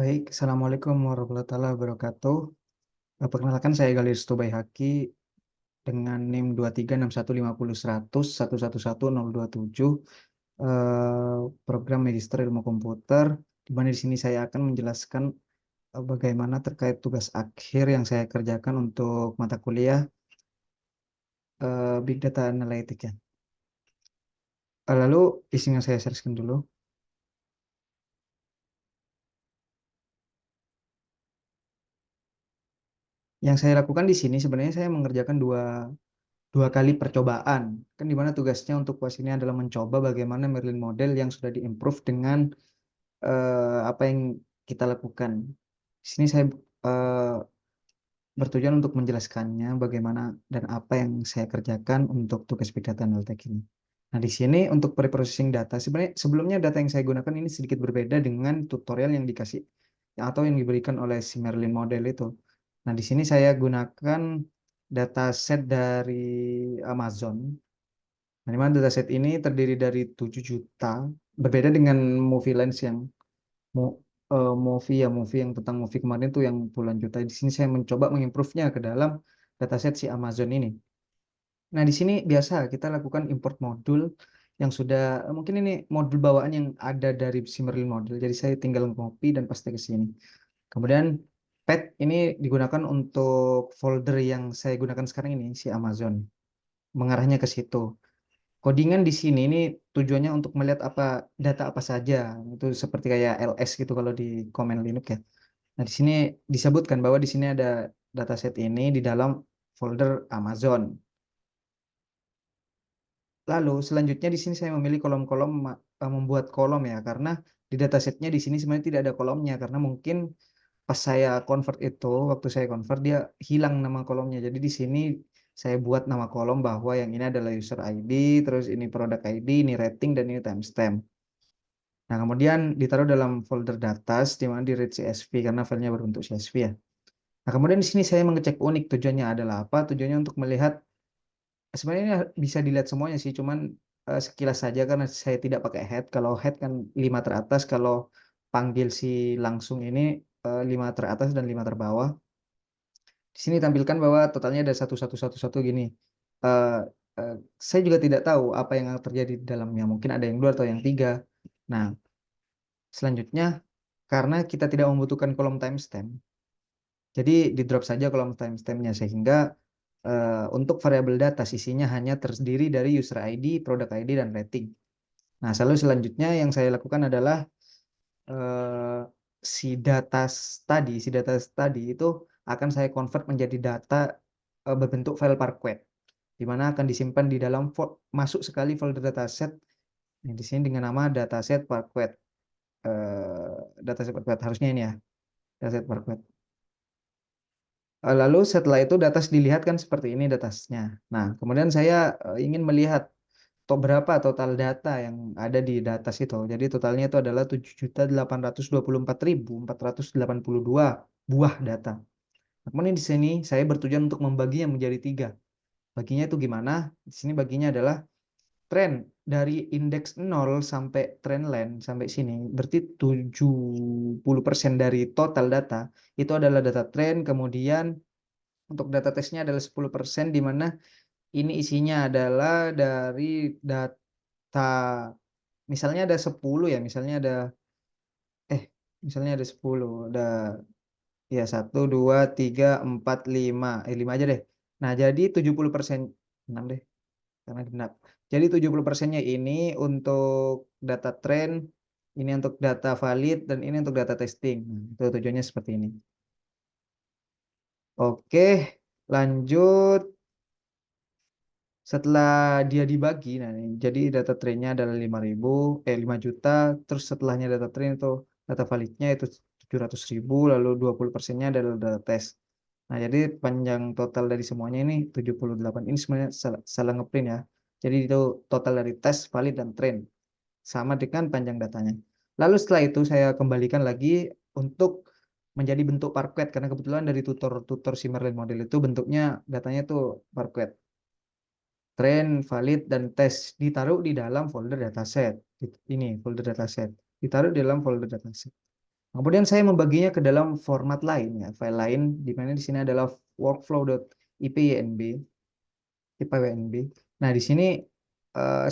Baik, Assalamualaikum warahmatullahi wabarakatuh. Perkenalkan saya Galius Tubaihaki dengan NIM 23615011111027, program Magister Ilmu Komputer, di mana di sini saya akan menjelaskan bagaimana terkait tugas akhir yang saya kerjakan untuk mata kuliah Big Data Analytics ya. Lalu isinya saya sharekan dulu. Yang saya lakukan di sini sebenarnya saya mengerjakan dua kali percobaan, kan dimana tugasnya untuk kuas ini adalah mencoba bagaimana Merlin model yang sudah diimprove dengan apa yang kita lakukan. Di sini saya eh, bertujuan untuk menjelaskannya bagaimana dan apa yang saya kerjakan untuk tugas Big Data Analytics ini. Nah, di sini untuk preprocessing data, sebenarnya sebelumnya data yang saya gunakan ini sedikit berbeda dengan tutorial yang dikasih atau yang diberikan oleh si Merlin model itu. Nah, di sini saya gunakan dataset dari Amazon. Nah, di mana dataset ini terdiri dari 7 juta, berbeda dengan movie lens yang mo- movie yang tentang movie kemarin itu yang puluhan juta. Di sini saya mencoba mengimprove-nya ke dalam dataset si Amazon ini. Nah, di sini biasa kita lakukan import modul yang sudah mungkin ini modul bawaan yang ada dari si Merlin model. Jadi saya tinggal copy dan paste ke sini. Kemudian path ini digunakan untuk folder yang saya gunakan sekarang ini si Amazon. Mengarahnya ke situ. Codingan di sini ini tujuannya untuk melihat data apa saja. Itu seperti kayak LS gitu kalau di command Linux ya. Nah, di sini disebutkan bahwa di sini ada dataset ini di dalam folder Amazon. Lalu selanjutnya di sini saya memilih kolom-kolom membuat kolom ya, karena di datasetnya di sini sebenarnya tidak ada kolomnya karena mungkin pas saya convert itu, waktu saya convert dia hilang nama kolomnya. Jadi di sini saya buat nama kolom bahwa yang ini adalah user ID, terus ini product ID, ini rating, dan ini timestamp. Nah, kemudian ditaruh dalam folder datas di mana di read CSV karena filenya berbentuk CSV ya. Nah, kemudian di sini saya mengecek unik, tujuannya adalah apa? Tujuannya untuk melihat, sebenarnya ini bisa dilihat semuanya sih, cuman sekilas saja karena saya tidak pakai head. Kalau head kan 5 teratas, kalau panggil si langsung ini 5 teratas dan 5 terbawah. Di sini tampilkan bahwa totalnya ada 1111 gini. Eh, eh, saya juga tidak tahu apa yang terjadi di dalamnya. Mungkin ada yang 2 atau yang 3. Nah, selanjutnya karena kita tidak membutuhkan kolom timestamp, jadi di drop saja kolom timestampnya sehingga untuk variabel data sisinya hanya terdiri dari user ID, product ID, dan rating. Nah, selalu selanjutnya yang saya lakukan adalah eh, si data tadi itu akan saya convert menjadi data berbentuk file Parquet, di mana akan disimpan di dalam masuk sekali folder dataset yang di sini dengan nama dataset Parquet. Dataset Parquet harusnya ini ya, dataset Parquet. Lalu setelah itu datas dilihat kan seperti ini datasnya. Nah, kemudian saya ingin melihat berapa total data yang ada di datas itu. Jadi totalnya itu adalah 7.824.482 buah data. Nah, kemudian di sini saya bertujuan untuk membaginya menjadi 3. Baginya itu gimana? Di sini baginya adalah tren dari indeks 0 sampai trendline sampai sini. Berarti 70% dari total data itu adalah data tren. Kemudian untuk data tesnya adalah 10%, di mana ini isinya adalah dari data, misalnya ada 10 ya, eh misalnya ada 10, ada ya 1, 2, 3, 4, 5, 5 aja deh. Nah, jadi 70%, 6 deh, karena genap. Jadi 70%-nya ini untuk data trend, ini untuk data valid, dan ini untuk data testing. Itu tujuannya seperti ini. Oke, lanjut. Setelah dia dibagi, nah ini, jadi data trainnya adalah 5 juta, terus setelahnya data train itu data validnya itu 700.000, lalu 20%-nya adalah data test. Nah, jadi panjang total dari semuanya ini 78. Ini sebenarnya salah ngeprint ya. Jadi itu total dari tes, valid, dan train. Sama dengan panjang datanya. Lalu setelah itu saya kembalikan lagi untuk menjadi bentuk Parquet, karena kebetulan dari tutor si Merlin model itu bentuknya datanya itu Parquet. Train, valid, dan tes ditaruh di dalam folder dataset. Ini folder dataset. Ditaruh di dalam folder dataset. Kemudian saya membaginya ke dalam format lain ya, file lain di mana di sini adalah workflow.ipynb, ipynb. Nah, di sini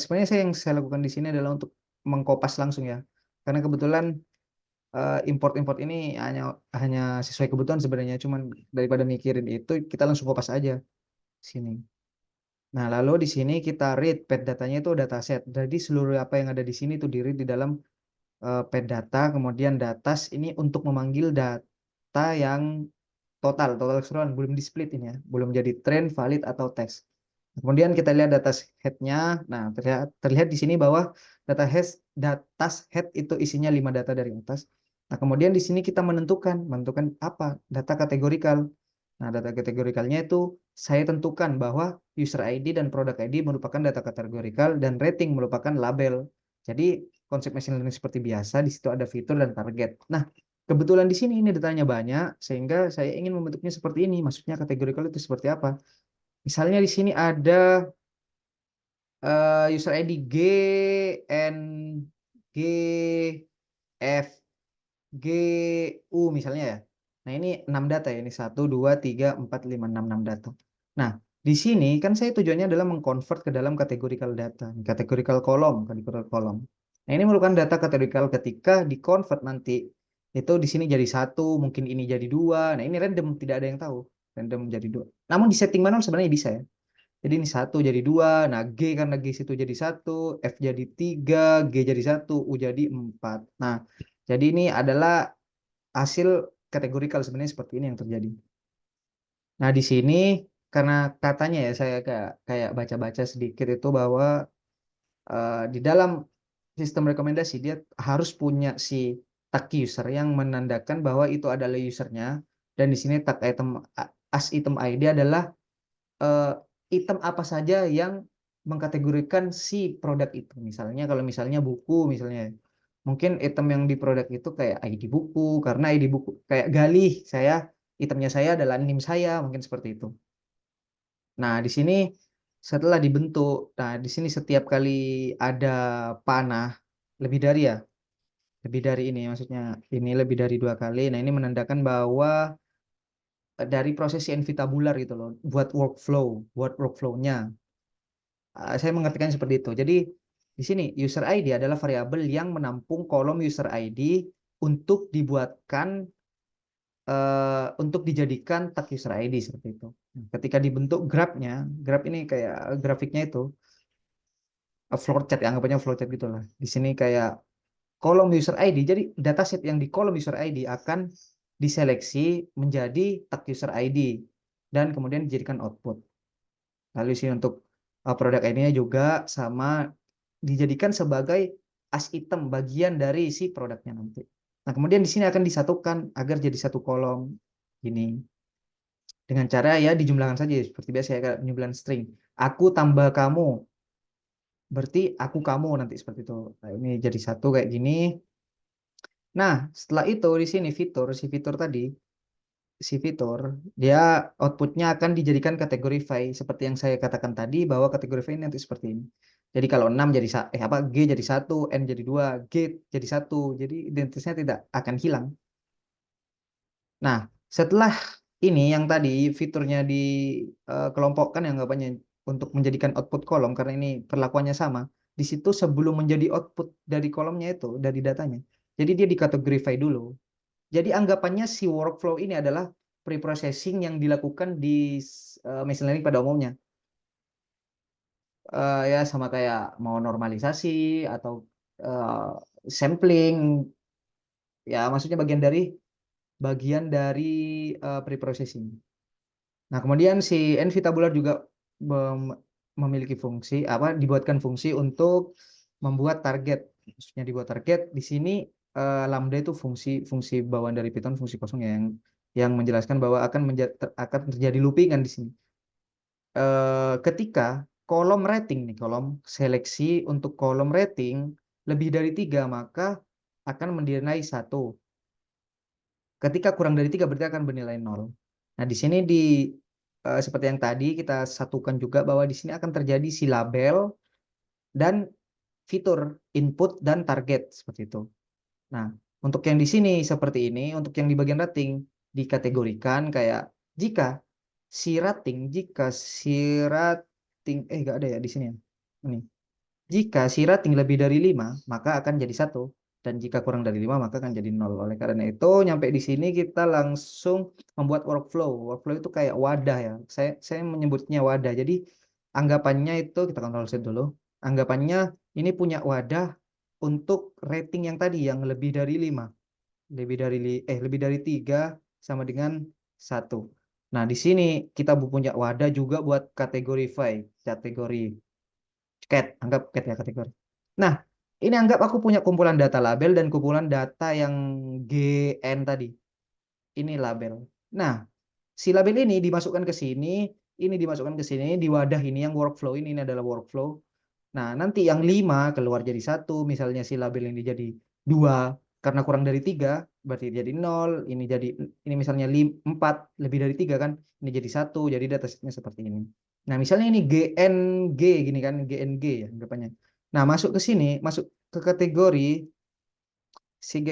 sebenarnya yang saya lakukan di sini adalah untuk mengkopas langsung ya. Karena kebetulan import-import ini hanya hanya sesuai kebutuhan sebenarnya, cuman daripada mikirin itu kita langsung kopas aja sini. Nah, lalu di sini kita read pet datanya itu dataset. Jadi seluruh apa yang ada di sini itu di read di dalam pet data, kemudian datas ini untuk memanggil data yang total keseluruhan, belum di split ini ya, belum jadi trend, valid atau test. Kemudian kita lihat data head-nya. Nah, terlihat di sini bahwa data head itu isinya 5 data dari atas. Nah, kemudian di sini kita menentukan apa? Data kategorikal. Nah, data kategorikalnya itu saya tentukan bahwa user ID dan product ID merupakan data kategorikal dan rating merupakan label. Jadi, konsep machine learning seperti biasa, di situ ada fitur dan target. Nah, kebetulan di sini ini datanya banyak, sehingga saya ingin membentuknya seperti ini. Maksudnya kategorikal itu seperti apa? Misalnya di sini ada user ID G, N, G, F, G, U misalnya ya. Nah, ini 6 data ya. Ini 1, 2, 3, 4, 5, 6 data. Nah, di sini kan saya tujuannya adalah mengconvert ke dalam categorical data. Categorical kolom. Nah, ini merupakan data kategorikal ketika di-convert nanti. Itu di sini jadi 1, mungkin ini jadi 2. Nah, ini random, tidak ada yang tahu. Random jadi 2. Namun di setting manual sebenarnya bisa ya. Jadi ini 1 jadi 2, nah G karena G situ jadi 1, F jadi 3, G jadi 1, U jadi 4. Nah, jadi ini adalah hasil kategorikal sebenarnya seperti ini yang terjadi. Nah, di sini karena katanya ya saya kayak baca-baca sedikit itu bahwa di dalam sistem rekomendasi dia harus punya si tag user yang menandakan bahwa itu adalah usernya, dan di sini tag item as item ID adalah eh, item apa saja yang mengkategorikan si produk itu. Misalnya kalau misalnya buku misalnya, mungkin item yang di produk itu kayak ID buku, karena ID buku kayak Galih, itemnya saya adalah NIM saya, mungkin seperti itu. Nah, di sini setelah dibentuk, nah di sini setiap kali ada panah lebih dari ya, lebih dari ini maksudnya, ini lebih dari 2 kali. Nah, ini menandakan bahwa dari proses CNV tabular gitu loh, buat workflow-nya. Saya mengertikan seperti itu. Jadi di sini user ID adalah variabel yang menampung kolom user ID untuk untuk dijadikan tag user ID seperti itu. Ketika dibentuk graph ini kayak grafiknya itu flowchart ya, anggapannya flowchart gitulah. Di sini kayak kolom user ID. Jadi dataset yang di kolom user ID akan diseleksi menjadi tag user ID dan kemudian dijadikan output. Lalu sini untuk produk ID-nya juga sama, dijadikan sebagai as item bagian dari si produknya nanti. Nah, kemudian di sini akan disatukan agar jadi satu kolom ini dengan cara ya dijumlahkan saja seperti biasa ya, kayak penjumlahan string. Aku tambah kamu, berarti aku kamu nanti seperti itu. Nah, ini jadi satu kayak gini. Nah, setelah itu di sini fitur tadi, si fitur dia outputnya akan dijadikan kategori file seperti yang saya katakan tadi, bahwa kategori file nanti seperti ini. Jadi kalau 6 jadi G jadi 1, N jadi 2, G jadi 1. Jadi identitasnya tidak akan hilang. Nah, setelah ini yang tadi fiturnya dikelompokkan yang anggapannya untuk menjadikan output kolom, karena ini perlakuannya sama. Di situ sebelum menjadi output dari kolomnya itu, dari datanya. Jadi dia dikategorify dulu. Jadi anggapannya si workflow ini adalah preprocessing yang dilakukan di machine learning pada umumnya. Ya sama kayak mau normalisasi atau uh, sampling, ya maksudnya bagian dari preprocessing. Nah, kemudian si NVTabular juga memiliki fungsi dibuatkan fungsi untuk membuat target. Maksudnya dibuat target di sini lambda itu fungsi bawaan dari Python, fungsi kosong yang menjelaskan bahwa akan terjadi loopingan di sini. Ketika kolom rating nih, kolom seleksi untuk kolom rating lebih dari 3, maka akan menilai 1. Ketika kurang dari 3 berarti akan bernilai 0. Nah, di sini seperti yang tadi kita satukan juga bahwa di sini akan terjadi si label dan fitur input dan target seperti itu. Nah, Untuk yang di sini seperti ini, untuk yang di bagian rating dikategorikan kayak jika jika si rating, nggak ada ya di sini ya. Ini. Jika si rating lebih dari 5 maka akan jadi satu. Dan jika kurang dari 5 maka akan jadi nol. Oleh karena itu, nyampe di sini kita langsung membuat workflow. Workflow itu kayak wadah ya. Saya menyebutnya wadah. Jadi anggapannya itu, kita kontrol set dulu. Anggapannya ini punya wadah untuk rating yang tadi, yang lebih dari 5. Lebih dari 3 sama dengan satu. Nah, di sini kita punya wadah juga buat kategori file. Kategori cat, anggap cat ya kategori. Nah, ini anggap aku punya kumpulan data label dan kumpulan data yang GN tadi. Ini label. Nah, si label ini dimasukkan ke sini di wadah ini yang workflow ini adalah workflow. Nah, nanti yang 5 keluar jadi satu, misalnya si label ini jadi 2 karena kurang dari 3 berarti jadi 0, ini misalnya 4 lebih dari 3 kan, ini jadi satu, jadi datasetnya seperti ini. Nah, misalnya ini GNG gini kan, GNG ya anggapannya. Nah, masuk ke sini, masuk ke kategori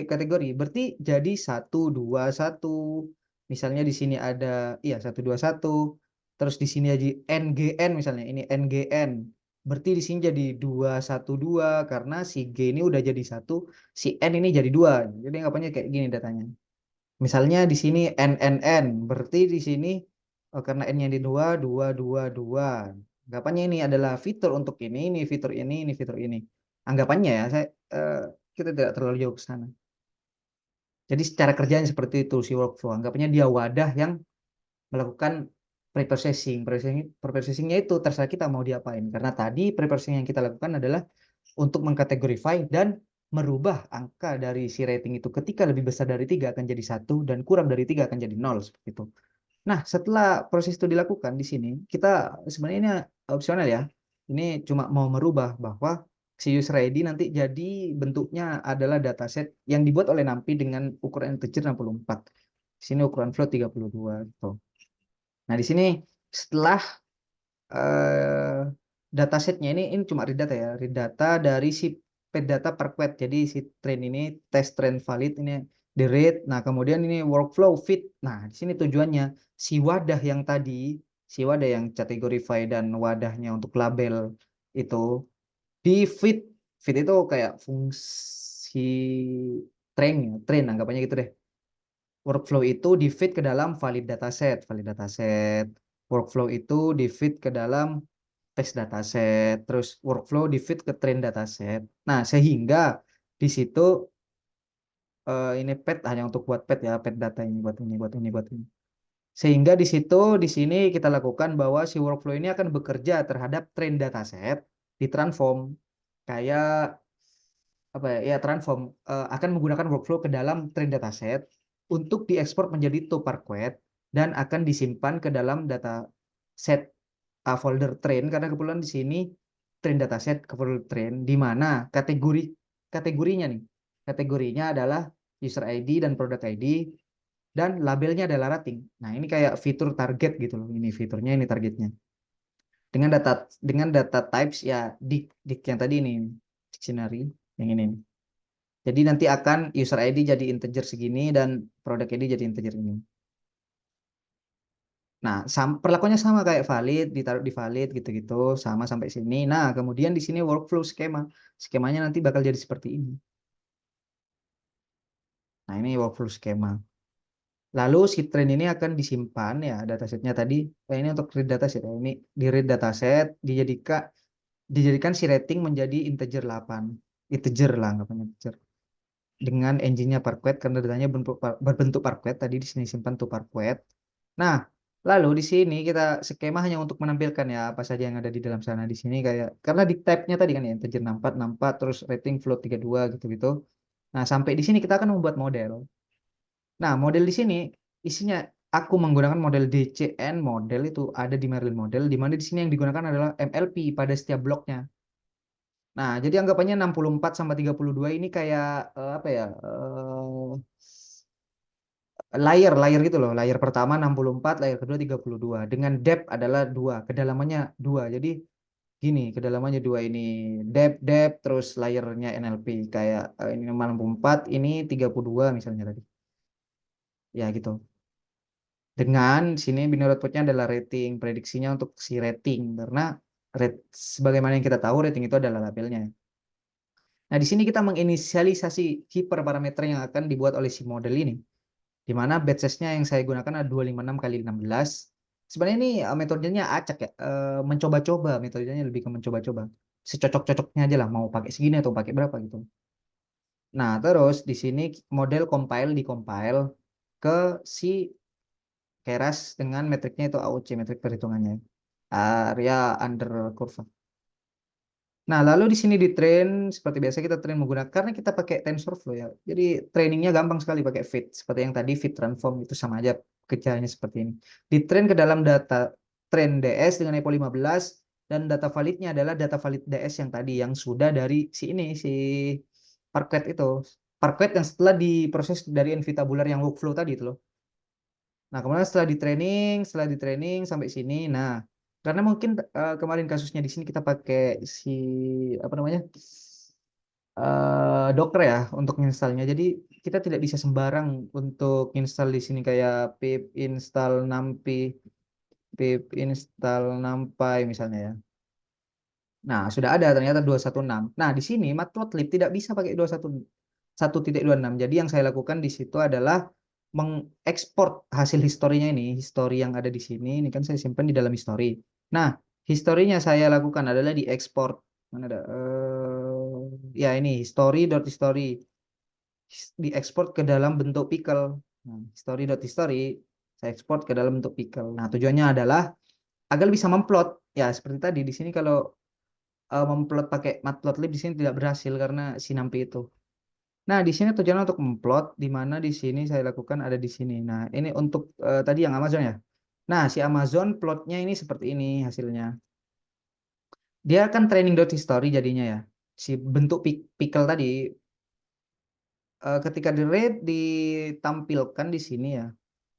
kategori berarti jadi 1 2 1. Misalnya di sini ada, iya, 1 2 1. Terus di sini jadi NGN, misalnya ini NGN, berarti di sini jadi 2 1 2 karena si G ini udah jadi satu, si N ini jadi 2. Jadi anggapannya kayak gini datanya. Misalnya di sini NNN, berarti di sini karena N-nya di 2 2 2 2. Anggapannya ini adalah fitur untuk ini fitur ini fitur ini. Anggapannya ya, eh, kita tidak terlalu jauh ke sana. Jadi secara kerjanya seperti itu si workflow. Anggapnya dia wadah yang melakukan preprocessing. Preprocessingnya itu terserah kita mau diapain. Karena tadi preprocessing yang kita lakukan adalah untuk mengkategorify dan merubah angka dari si rating itu ketika lebih besar dari 3 akan jadi satu dan kurang dari 3 akan jadi nol seperti itu. Nah, setelah proses itu dilakukan di sini, kita sebenarnya ini opsional ya. Ini cuma mau merubah bahwa si user ID nanti jadi bentuknya adalah dataset yang dibuat oleh NumPy dengan ukuran integer 64. Di sini ukuran float 32 gitu. Nah, di sini setelah eh, datasetnya ini cuma read data ya, read data dari si pet data per query. Jadi si train ini test train valid ini di read. Nah, kemudian ini workflow fit. Nah, di sini tujuannya si wadah yang tadi, si wadah yang categorify dan wadahnya untuk label itu di fit. Fit itu kayak fungsi train ya, train anggapannya gitu deh. Workflow itu di feed ke dalam valid dataset. Workflow itu di feed ke dalam test dataset, terus workflow di feed ke train dataset. Nah, sehingga di situ ini pet hanya untuk buat pet ya, pet data ini buat ini, buat ini, buat ini. Sehingga di situ, di sini kita lakukan bahwa si workflow ini akan bekerja terhadap train dataset, ditransform kayak apa ya, ya transform akan menggunakan workflow ke dalam train dataset untuk diekspor menjadi toparquet dan akan disimpan ke dalam dataset folder train, karena kebetulan di sini train dataset ke folder train di mana kategorinya nih. Kategorinya adalah user ID dan product ID dan labelnya adalah rating. Nah, ini kayak fitur target gitu loh. Ini fiturnya, ini targetnya. Dengan data types ya dik yang tadi ini dictionary yang ini. Jadi nanti akan user ID jadi integer segini dan product ID jadi integer ini. Nah, perlakuannya sama kayak valid, ditaruh di valid gitu-gitu, sama sampai sini. Nah, kemudian di sini workflow skema. Skemanya nanti bakal jadi seperti ini. Nah, ini workflow skema. Lalu si train ini akan disimpan ya datasetnya tadi. Ini untuk read dataset ya. Ini di read dataset dijadikan si rating menjadi integer 8. Integer lah anggapannya integer. Dengan engine-nya Parquet karena datanya berbentuk Parquet, tadi di sini simpan tuh Parquet. Nah, lalu di sini kita skema hanya untuk menampilkan ya apa saja yang ada di dalam sana. Di sini kayak karena di tab-nya tadi kan ya integer 64 64 terus rating float 32 gitu-gitu. Nah, sampai di sini kita akan membuat model. Nah, model di sini isinya aku menggunakan model DCN, model itu ada di Merlin model, di mana di sini yang digunakan adalah MLP pada setiap bloknya. Nah, jadi anggapannya 64 sama 32 ini kayak apa ya? Layer gitu loh. Layer pertama 64, layer kedua 32. Dengan depth adalah 2, kedalamannya 2. Jadi gini, kedalamannya 2 ini depth, terus layernya NLP kayak ini 64, ini 32 misalnya tadi. Ya gitu. Dengan sini binary outputnya adalah rating, prediksinya untuk si rating karena sebagaimana yang kita tahu rating itu adalah labelnya. Nah, di sini kita menginisialisasi hiperparameter yang akan dibuat oleh si model ini. Di mana batch size-nya yang saya gunakan ada 256 kali 16. Sebenarnya ini metodenya acak ya, mencoba-coba, metodenya lebih ke mencoba-coba. Secocok-cocoknya aja lah, mau pakai segini atau pakai berapa gitu. Nah, terus di sini model compile ke si Keras dengan metriknya itu AUC, metrik perhitungannya. Area under kurva. Nah, lalu di sini di train seperti biasa kita train menggunakan karena kita pakai TensorFlow ya. Jadi trainingnya gampang sekali pakai fit. Seperti yang tadi fit transform itu sama aja kerjanya seperti ini. Di train ke dalam data train DS dengan EPO 15 dan data validnya adalah data valid DS yang tadi yang sudah dari si ini si Parquet itu. Parquet yang setelah diproses dari NV-tabular yang workflow tadi itu loh. Nah, kemudian setelah di training sampai sini. Nah, karena mungkin kemarin kasusnya di sini kita pakai si apa namanya? Docker ya untuk installnya. Jadi kita tidak bisa sembarang untuk install di sini kayak pip install numpy, pip install numpy misalnya ya. Nah, sudah ada ternyata 216. Nah, di sini matplotlib tidak bisa pakai 1.26. Jadi yang saya lakukan di situ adalah mengekspor hasil historinya ini, histori yang ada di sini. Ini kan saya simpan di dalam histori. Nah, historinya saya lakukan adalah diekspor. Mana ada? Ya ini history. Diekspor ke dalam bentuk pickle. Nah, history saya ekspor ke dalam bentuk pickle. Nah, tujuannya adalah agar bisa memplot. Ya, seperti tadi di sini kalau memplot pakai matplotlib di sini tidak berhasil karena sinampi itu. Nah, di sini tujuannya untuk memplot di mana di sini saya lakukan ada di sini. Nah, ini untuk tadi yang Amazon ya. Nah, si Amazon plotnya ini seperti ini hasilnya. Dia kan training.history jadinya ya. Si bentuk pickle tadi ketika di read ditampilkan di sini ya.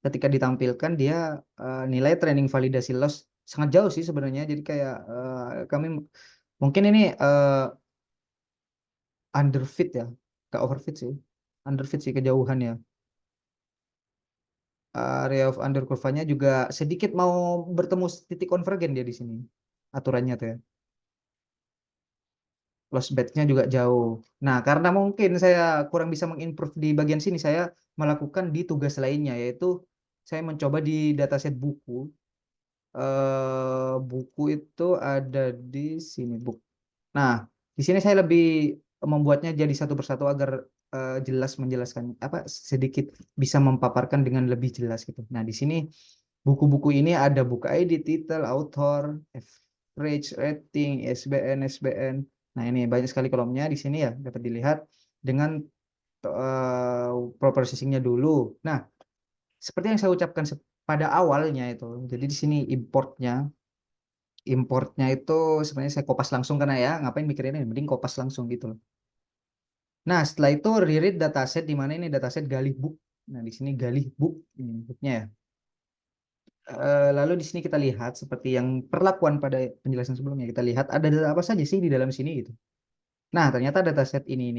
Ketika ditampilkan dia nilai training validasi loss sangat jauh sih sebenarnya. Jadi kayak kami mungkin ini underfit ya, nggak overfit sih, underfit sih kejauhan ya. Area of under kurvanya juga sedikit mau bertemu titik konvergen dia di sini aturannya tuh ya. Loss bed-nya juga jauh. Nah, karena mungkin saya kurang bisa mengimprove di bagian sini, saya melakukan di tugas lainnya, yaitu saya mencoba di dataset buku. Buku itu ada di sini, buku. Nah, di sini saya lebih membuatnya jadi satu persatu agar jelas menjelaskan apa sedikit bisa memaparkan dengan lebih jelas gitu. Nah, di sini buku-buku ini ada buku ID, title, author, average rating, SBN. Nah, ini banyak sekali kolomnya di sini ya dapat dilihat dengan processingnya dulu. Nah, seperti yang saya ucapkan pada awalnya itu. Jadi di sini importnya itu sebenarnya saya kopas langsung karena ya ngapain mikirin ini mending kopas langsung gitu loh. Nah, setelah itu reread dataset di mana ini dataset galih book. Nah, di sini galih book ini booknya ya. Lalu di sini kita lihat seperti yang perlakuan pada penjelasan sebelumnya kita lihat ada data apa saja sih di dalam sini gitu. Nah, ternyata dataset ini.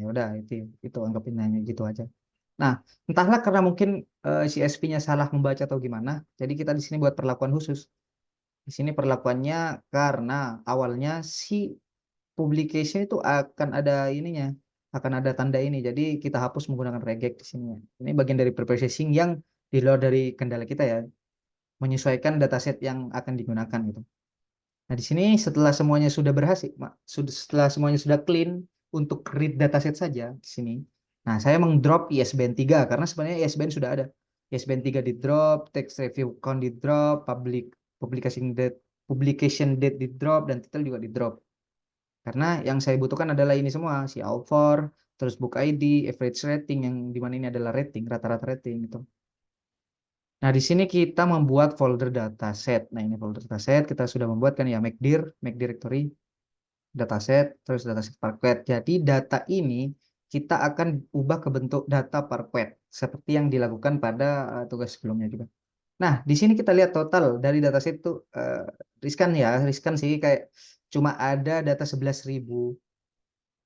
Ya udah itu anggapin hanya gitu aja. Nah, entahlah karena mungkin CSV-nya salah membaca atau gimana. Jadi kita di sini buat perlakuan khusus. Di sini perlakuannya karena awalnya si publication itu akan ada ininya, akan ada tanda ini. Jadi kita hapus menggunakan regek di sini. Ini bagian dari preprocessing yang di luar dari kendala kita ya, menyesuaikan dataset yang akan digunakan gitu. Nah, di sini setelah semuanya sudah berhasil, setelah semuanya sudah clean untuk read dataset saja di sini. Nah, saya mengdrop ISBN 3 karena sebenarnya ISBN sudah ada. ISBN 3 di drop, text review count di drop, publication date di drop dan title juga di drop. Karena yang saya butuhkan adalah ini semua, si author, terus book ID, average rating yang dimana ini adalah rating, rata-rata rating gitu. Nah, di sini kita membuat folder dataset. Nah, ini folder dataset kita sudah membuat kan ya make directory, dataset, terus dataset Parquet. Jadi data ini kita akan ubah ke bentuk data Parquet seperti yang dilakukan pada tugas sebelumnya juga. Nah, di sini kita lihat total dari dataset itu riskan sih kayak cuma ada data 11.000.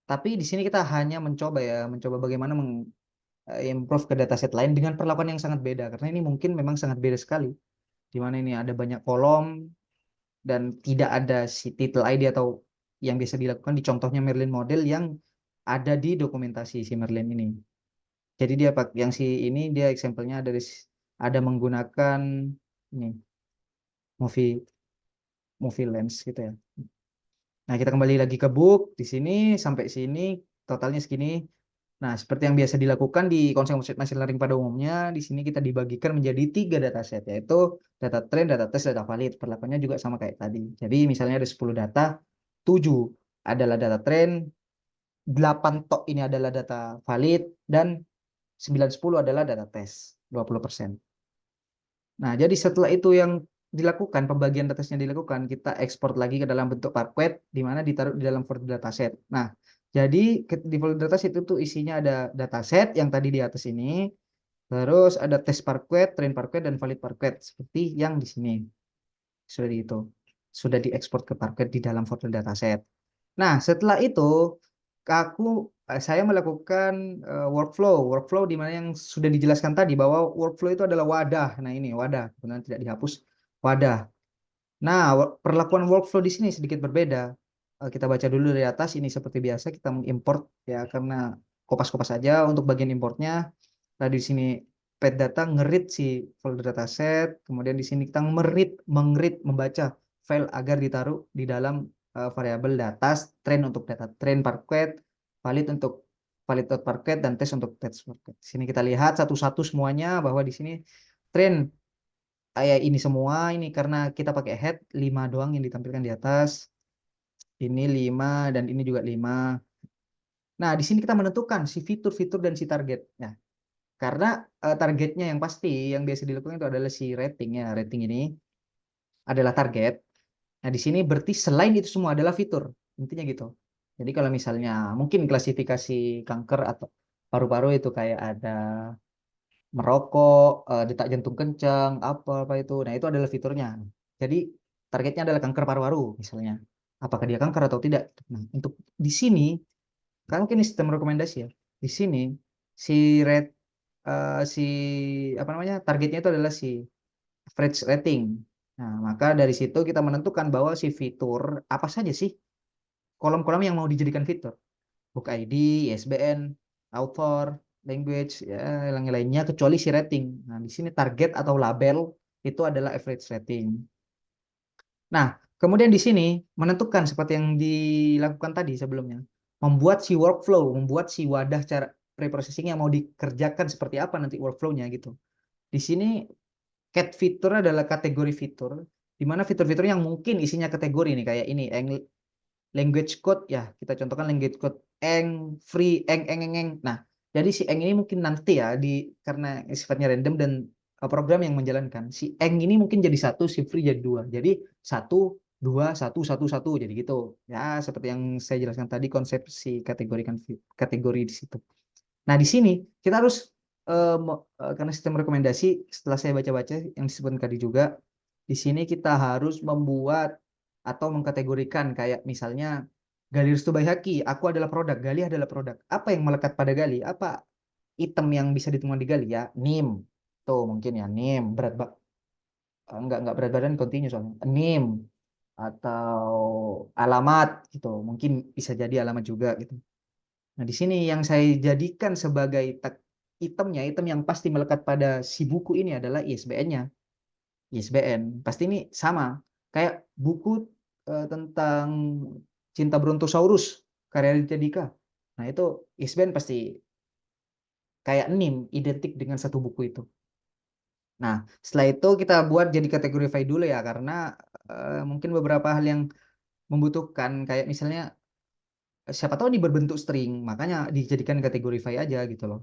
Tapi di sini kita hanya mencoba bagaimana improve ke dataset lain dengan perlakuan yang sangat beda karena ini mungkin memang sangat beda sekali. Di mana ini ada banyak kolom dan tidak ada si title ID atau yang biasa dilakukan di contohnya Merlin model yang ada di dokumentasi si Merlin ini. Jadi dia yang si ini dia example-nya ada menggunakan ini movie movie lens gitu ya. Nah, kita kembali lagi ke book di sini sampai sini totalnya segini. Nah, seperti yang biasa dilakukan di konsep machine learning pada umumnya, di sini kita dibagikan menjadi 3 dataset, yaitu data train, data test, data valid. Perlakuannya juga sama kayak tadi. Jadi, misalnya ada 10 data, 7 adalah data train, 8 tok ini adalah data valid, dan 9-10 adalah data test, 20%. Nah, jadi setelah itu yang dilakukan, pembagian datasnya dilakukan, kita ekspor lagi ke dalam bentuk Parquet, di mana ditaruh di dalam folder dataset. Nah, jadi di folder dataset itu tuh isinya ada dataset yang tadi di atas ini, terus ada tes Parquet, train Parquet, dan valid Parquet, seperti yang di sini. Sudah itu. Sudah diekspor ke Parquet di dalam folder dataset. Nah, setelah itu saya melakukan workflow di mana yang sudah dijelaskan tadi bahwa workflow itu adalah wadah. Nah, ini wadah, benar tidak dihapus wadah. Nah, perlakuan workflow di sini sedikit berbeda. Kita baca dulu dari atas ini seperti biasa kita mengimport ya karena kopas-kopas saja untuk bagian importnya. Nah, di sini pet data ngerit si folder dataset, kemudian di sini kita membaca file agar ditaruh di dalam variabel data train untuk data train Parquet, valid untuk valid Parquet dan test untuk test Parquet. Di sini kita lihat satu-satu semuanya bahwa di sini train kayak ini semua ini karena kita pakai head 5 doang yang ditampilkan di atas. Ini 5 dan ini juga 5. Nah, di sini kita menentukan si fitur-fitur dan si target. Nah, karena targetnya yang pasti yang biasa dilakukan itu adalah si rating ya. Rating ini adalah target. Nah, di sini berarti selain itu semua adalah fitur. Intinya gitu. Jadi kalau misalnya mungkin klasifikasi kanker atau paru-paru itu kayak ada merokok, detak jantung kencang, apa itu. Nah, itu adalah fiturnya. Jadi targetnya adalah kanker paru-paru misalnya. Apakah dia kanker atau tidak? Nah, untuk di sini kan mungkin sistem rekomendasi ya. Di sini si rate si apa namanya? Targetnya itu adalah si average rating. Nah, maka dari situ kita menentukan bahwa si fitur apa saja sih kolom-kolom yang mau dijadikan fitur. Book ID, ISBN, author, language, ya yang lainnya kecuali si rating. Nah, di sini target atau label itu adalah average rating. Nah, kemudian di sini menentukan seperti yang dilakukan tadi sebelumnya, membuat si workflow, membuat si wadah cara preprocessing yang mau dikerjakan seperti apa nanti workflow-nya gitu. Di sini cat fitur adalah kategori fitur, di mana fitur-fitur yang mungkin isinya kategori nih kayak ini, language code ya kita contohkan language code free eng. Nah, jadi si eng ini mungkin nanti ya karena sifatnya random dan program yang menjalankan si eng ini mungkin jadi satu, si free jadi dua, jadi satu dua satu satu satu jadi gitu ya seperti yang saya jelaskan tadi konsep si kategori di situ. Nah, di sini kita harus karena sistem rekomendasi setelah saya baca-baca yang disebutkan tadi juga di sini kita harus membuat atau mengkategorikan kayak misalnya Gali Restubayhaki, aku adalah produk, Gali adalah produk. Apa yang melekat pada Gali? Apa item yang bisa ditemukan di Gali ya? NIM. Tuh mungkin ya NIM enggak berat badan kontinu soalnya. NIM atau alamat gitu. Mungkin bisa jadi alamat juga gitu. Nah, di sini yang saya jadikan sebagai item yang pasti melekat pada si buku ini adalah ISBN-nya. ISBN. Pasti ini sama. Kayak buku tentang Cinta Brontosaurus, karya Raditya Dika. Nah, itu ISBN pasti kayak NIM, identik dengan satu buku itu. Nah, setelah itu kita buat jadi kategori file dulu ya, karena mungkin beberapa hal yang membutuhkan, kayak misalnya siapa tahu ini berbentuk string, makanya dijadikan kategori file aja gitu loh.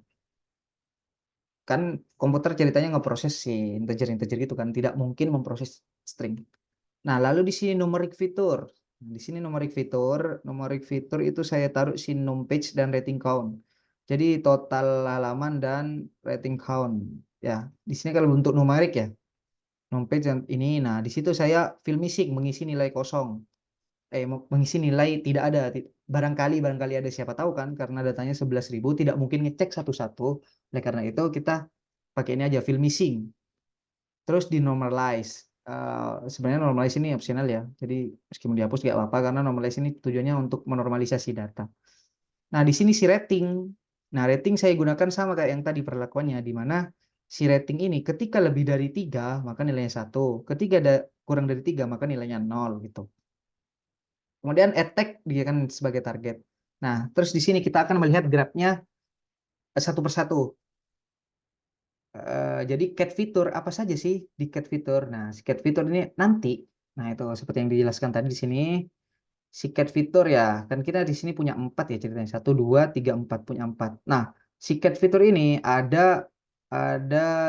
Kan komputer ceritanya ngeproses si integer gitu kan, tidak mungkin memproses string. Nah, lalu di sini numeric fitur. Di sini numeric fitur itu saya taruh si num page dan rating count. Jadi total halaman dan rating count. Ya, di sini kalau bentuk numerik ya. page yang ini. Nah, di situ saya fill missing, mengisi nilai kosong. Mengisi nilai tidak ada. Barangkali ada, siapa tahu kan, karena datanya 11.000 tidak mungkin ngecek satu-satu. Oleh karena itu kita pakai ini aja, fill missing. Terus di normalize. Sebenarnya normalize ini opsional ya. Jadi meskipun dihapus nggak apa-apa, karena normalize ini tujuannya untuk menormalisasi data. Nah, di sini si rating. Nah, rating saya gunakan sama kayak yang tadi perlakuannya, di mana si rating ini ketika lebih dari 3 maka nilainya 1. Ketika ada kurang dari 3 maka nilainya 0 gitu. Kemudian attack dia kan sebagai target. Nah, terus di sini kita akan melihat grafnya satu persatu. Jadi cat fitur apa saja sih di cat fitur? Nah, si cat fitur ini nanti, nah itu seperti yang dijelaskan tadi di sini, si cat fitur ya, kan kita di sini punya 4 ya ceritanya, 1, 2, 3, 4, punya 4. Nah, si cat fitur ini ada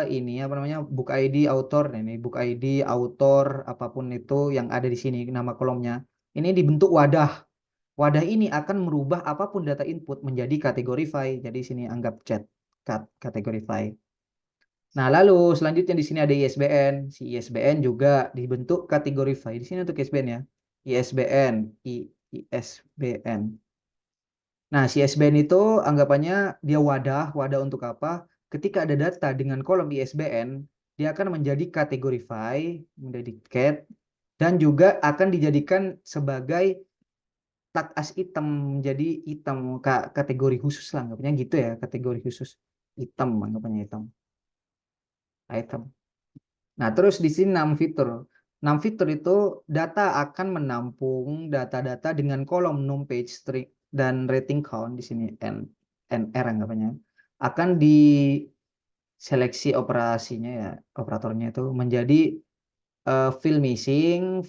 ini apa namanya, book ID, author. Nah, ini book ID, author, apapun itu yang ada di sini nama kolomnya. Ini dibentuk wadah. Wadah ini akan merubah apapun data input menjadi kategori file. Jadi sini anggap chat kategori file. Nah, lalu selanjutnya di sini ada ISBN. Si ISBN juga dibentuk kategori file. Di sini untuk ISBN ya. ISBN, ISBN. Nah, si ISBN itu anggapannya dia wadah. Wadah untuk apa? Ketika ada data dengan kolom ISBN, dia akan menjadi kategori file, menjadi cat, dan juga akan dijadikan sebagai tag as item, menjadi item, kategori khusus lah anggapnya gitu ya, kategori khusus item, anggapannya item. Nah, terus di sini 6 fitur. 6 fitur itu data akan menampung data-data dengan kolom num page string dan rating count di sini NR anggapannya. Akan diseleksi operasinya ya, operatornya itu menjadi fill missing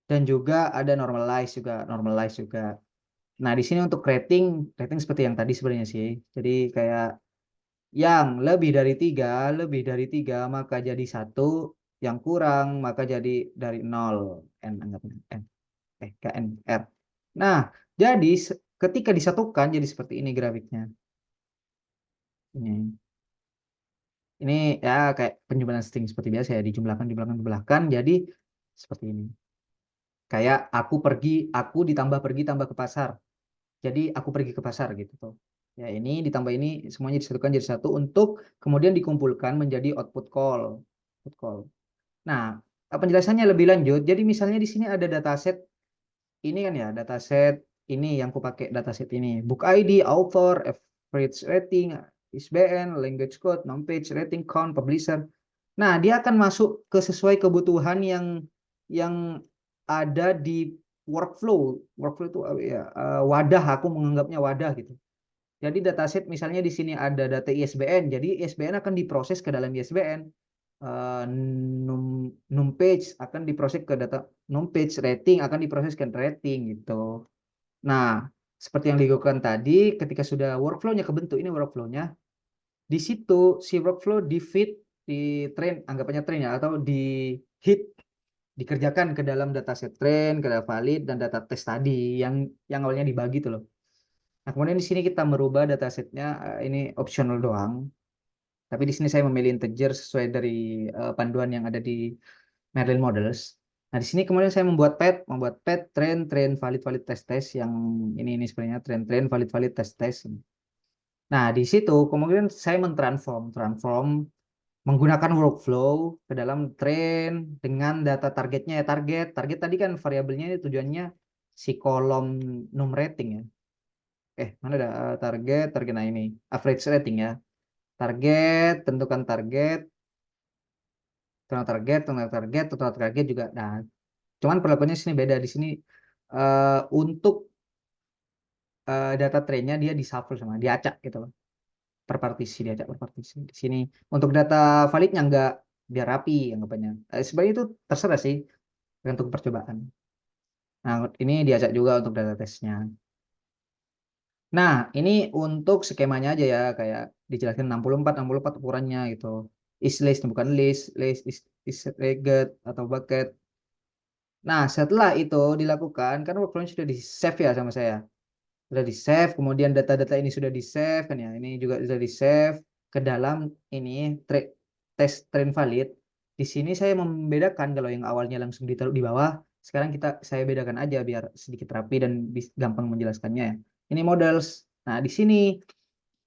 dan juga ada normalize juga. Nah, di sini untuk rating seperti yang tadi sebenarnya sih. Jadi kayak yang lebih dari tiga maka jadi 1, yang kurang maka jadi dari 0. N anggapnya N. KN R. Nah, jadi ketika disatukan jadi seperti ini grafiknya. Ini ya kayak penjumlahan string seperti biasa ya, dijumlahkan jadi seperti ini. Kayak aku ditambah pergi tambah ke pasar. Jadi aku pergi ke pasar gitu tuh. Ya, ini ditambah ini semuanya disatukan jadi 1 untuk kemudian dikumpulkan menjadi output call. Output call. Nah, penjelasannya lebih lanjut. Jadi misalnya di sini ada dataset ini kan ya, dataset ini yang aku pakai dataset ini. Book ID, author, average rating, ISBN, language code, nom page, rating count, publisher. Nah, dia akan masuk ke sesuai kebutuhan yang ada di workflow. Workflow itu ya, wadah, aku menganggapnya wadah gitu. Jadi dataset misalnya di sini ada data ISBN, jadi ISBN akan diproses ke dalam ISBN. Num page akan diproses ke data num page, rating akan diproses ke rating gitu. Nah, seperti yang dilakukan tadi, ketika sudah workflow-nya kebentuk, ini workflow-nya, di situ si workflow di feed, di train, anggapannya train ya, atau di hit, dikerjakan ke dalam dataset train, ke data valid, dan data test tadi, yang awalnya dibagi tuh loh. Nah, kemudian di sini kita merubah datasetnya, ini optional doang. Tapi di sini saya memilih integer sesuai dari panduan yang ada di Merlin Models. Nah, di sini kemudian saya membuat path train valid valid test test yang ini sebenarnya train valid valid test test. Nah, di situ kemudian saya transform menggunakan workflow ke dalam train dengan data targetnya ya, target tadi kan variabelnya tujuannya si kolom num rating ya. Mana ada target nah ini average rating ya. Tentukan target, total target juga. Nah, cuman perlakuannya sini beda. Di sini untuk data trainnya dia di shuffle sama diacak gitu loh. Diacak per partisi. Di sini untuk data validnya enggak, biar rapi anggapannya. Sebenarnya itu terserah sih untuk percobaan. Nah, ini diacak juga untuk data tesnya. Nah, ini untuk skemanya aja ya, kayak dijelaskan 64 ukurannya gitu. Is list bukan list is reged atau bucket. Nah, setelah itu dilakukan, kan workflow-nya sudah di-save ya sama saya. Sudah di-save, kemudian data-data ini sudah di-save kan ya. Ini juga sudah di-save ke dalam ini tes train valid, di sini saya membedakan kalau yang awalnya langsung ditaruh di bawah, sekarang saya bedakan aja biar sedikit rapi dan gampang menjelaskannya ya. Ini models. Nah, di sini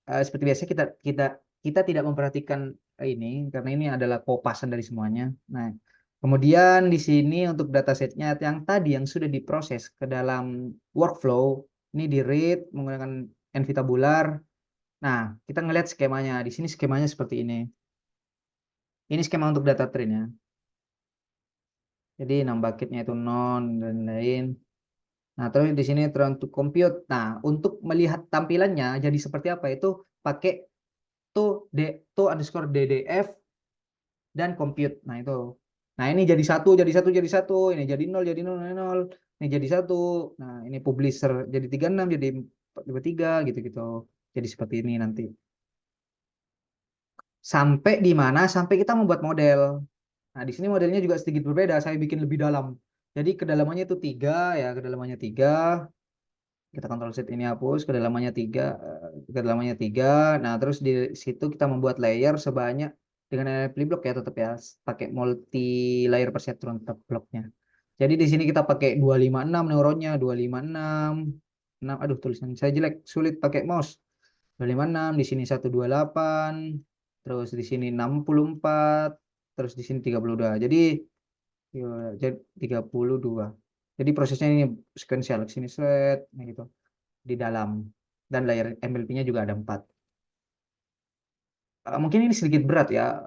seperti biasa kita kita kita tidak memperhatikan ini karena ini adalah kopasan dari semuanya. Nah, kemudian di sini untuk datasetnya yang tadi yang sudah diproses ke dalam workflow, ini di read menggunakan NV tabular. Nah, kita ngelihat skemanya. Di sini skemanya seperti ini. Ini skema untuk data train ya. Jadi 6 bucketnya itu non dan lain. Nah, terus di sini turn to compute. Nah, untuk melihat tampilannya jadi seperti apa itu pakai to underscore ddf dan compute. Nah, itu. Nah, ini jadi satu, jadi satu, jadi satu. Ini jadi nol, jadi nol, jadi nol. Ini jadi satu. Nah, ini publisher jadi 36, jadi 43 gitu-gitu. Jadi seperti ini nanti. Sampai di mana? Sampai kita membuat model. Nah, di sini modelnya juga sedikit berbeda. Saya bikin lebih dalam. Jadi kedalamannya itu 3 ya, kedalamannya 3. Kita kontrol Z ini hapus, kedalamannya 3. Nah, terus di situ kita membuat layer sebanyak dengan NLP block ya tetap ya, pakai multi layer perceptron tetap blocknya. Jadi di sini kita pakai 256 neuronnya, 256. 6, aduh tulisan saya jelek, sulit pakai mouse. 256, di sini 128, terus di sini 64, terus di sini 32. Jadi ya, jadi 32. Jadi prosesnya ini sequential, sini set, nah gitu di dalam dan layar MLP-nya juga ada 4. Mungkin ini sedikit berat ya.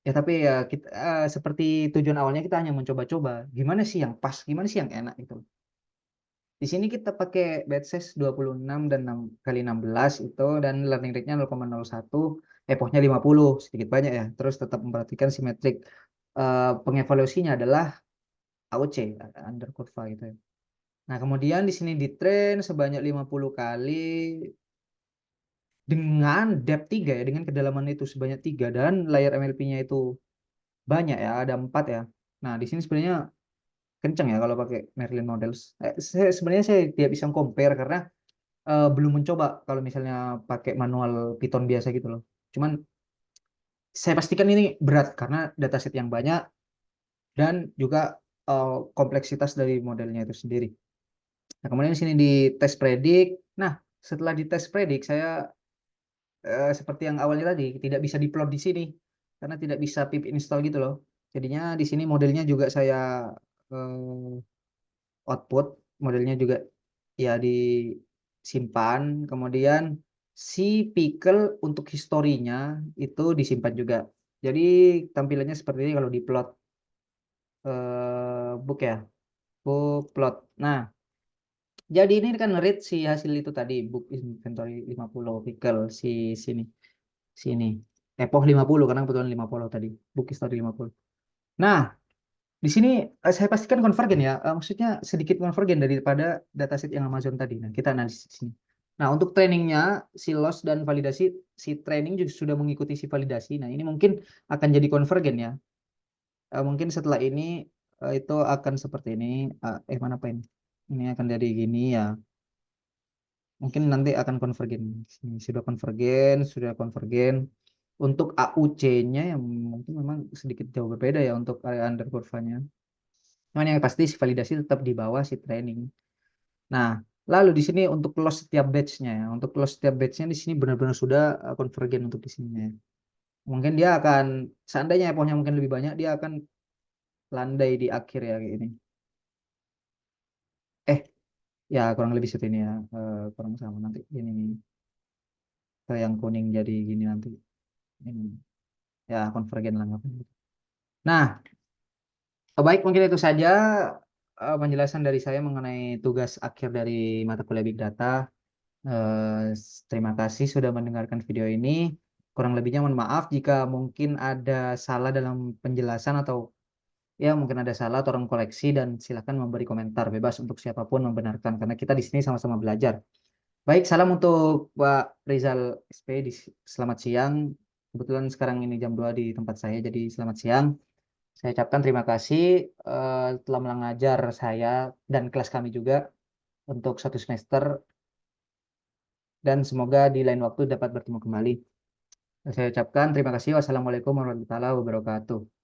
Ya tapi ya kita seperti tujuan awalnya kita hanya mencoba-coba gimana sih yang pas, gimana sih yang enak itu. Di sini kita pakai batch size 26 dan 6 kali 16 itu dan learning rate-nya 0,01, epochnya 50, sedikit banyak ya. Terus tetap memperhatikan simetrik. Pengevaluasinya adalah AOC, under kurva gitu ya. Nah, kemudian di sini di train sebanyak 50 kali dengan depth 3 ya, dengan kedalaman itu sebanyak 3 dan layar MLP-nya itu banyak ya, ada 4 ya. Nah, di sini sebenarnya kencang ya kalau pakai Merlin Models. Sebenarnya saya tidak bisa compare karena belum mencoba kalau misalnya pakai manual Python biasa gitu loh. Cuman saya pastikan ini berat karena dataset yang banyak dan juga kompleksitas dari modelnya itu sendiri. Nah, kemudian di sini di tes predik. Nah, setelah di tes predik saya seperti yang awalnya tadi tidak bisa diplot di sini karena tidak bisa pip install gitu loh. Jadinya di sini modelnya juga saya output, modelnya juga ya disimpan. Kemudian si pickle untuk historinya itu disimpan juga. Jadi tampilannya seperti ini kalau diplot book ya, book plot. Nah, jadi ini kan read si hasil itu tadi book inventory 50 pickle si sini. Sini. Epoch 50 karena kebetulan 50 tadi. Book history 50. Nah, di sini saya pastikan konvergen ya. Maksudnya sedikit konvergen daripada dataset yang Amazon tadi. Nah, kita analisis di sini. Nah, untuk trainingnya, si loss dan validasi, si training juga sudah mengikuti si validasi. Nah, ini mungkin akan jadi konvergen ya. Mungkin setelah ini itu akan seperti ini. Mana apa ini? Ini akan jadi gini ya. Mungkin nanti akan konvergen. Sudah konvergen, sudah konvergen. Untuk AUC-nya yang mungkin memang sedikit jauh berbeda ya untuk area under kurvanya. Cuman yang pasti si validasi tetap di bawah si training. Nah, lalu di sini untuk loss setiap batch-nya ya. Untuk loss setiap batch-nya di sini benar-benar sudah konvergen untuk di sini ya. Mungkin dia akan seandainya epochnya mungkin lebih banyak dia akan landai di akhir ya kayak ini. Ya kurang lebih seperti ini ya. Kurang sama nanti ini yang kuning jadi gini nanti. Ini ya konvergen lah. Nah, baik, mungkin itu saja penjelasan dari saya mengenai tugas akhir dari mata kuliah Big Data. Terima kasih sudah mendengarkan video ini. Kurang lebihnya mohon maaf jika mungkin ada salah dalam penjelasan atau ya mungkin ada salah atau orang koleksi dan silakan memberi komentar bebas untuk siapapun membenarkan karena kita di sini sama-sama belajar. Baik, salam untuk Pak Rizal SP. Selamat siang. Kebetulan sekarang ini jam 2 di tempat saya, jadi selamat siang. Saya ucapkan terima kasih telah mengajar saya dan kelas kami juga untuk 1 semester dan semoga di lain waktu dapat bertemu kembali. Saya ucapkan terima kasih. Wassalamualaikum warahmatullahi wabarakatuh.